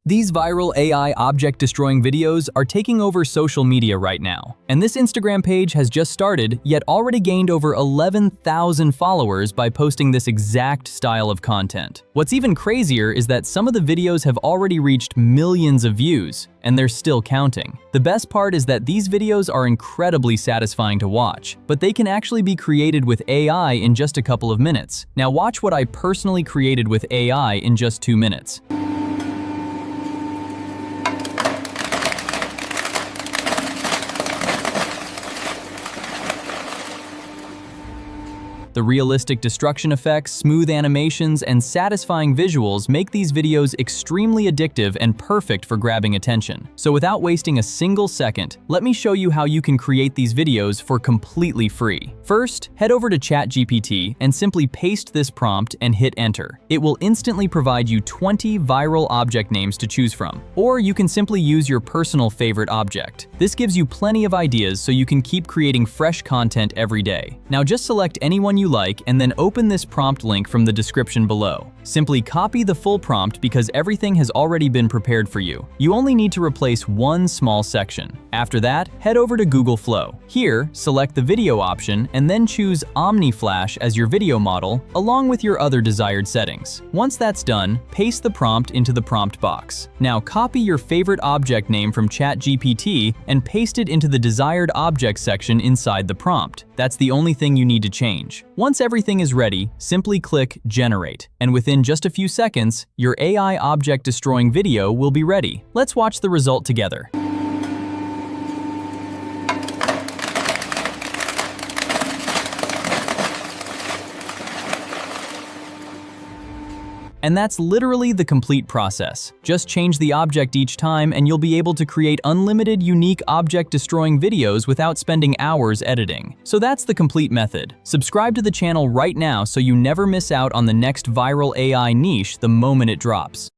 These viral AI object-destroying videos are taking over social media right now. And this Instagram page has just started, yet already gained over 11,000 followers by posting this exact style of content. What's even crazier is that some of the videos have already reached millions of views, and they're still counting. The best part is that these videos are incredibly satisfying to watch, but they can actually be created with AI in just a couple of minutes. Now watch what I personally created with AI in just 2 minutes. The realistic destruction effects, smooth animations, and satisfying visuals make these videos extremely addictive and perfect for grabbing attention. So without wasting a single second, let me show you how you can create these videos for completely free. First, head over to ChatGPT and simply paste this prompt and hit enter. It will instantly provide you 20 viral object names to choose from, or you can simply use your personal favorite object. This gives you plenty of ideas so you can keep creating fresh content every day. Now just select anyone you like and then open this prompt link from the description below. Simply copy the full prompt because everything has already been prepared for you. You only need to replace one small section. After that, head over to Google Flow. Here, select the video option and then choose Omni Flash as your video model along with your other desired settings. Once that's done, paste the prompt into the prompt box. Now copy your favorite object name from ChatGPT and paste it into the desired object section inside the prompt. That's the only thing you need to change. Once everything is ready, simply click Generate, and within just a few seconds, your AI object-destroying video will be ready. Let's watch the result together. And that's literally the complete process. Just change the object each time and you'll be able to create unlimited unique object-destroying videos without spending hours editing. So that's the complete method. Subscribe to the channel right now so you never miss out on the next viral AI niche the moment it drops.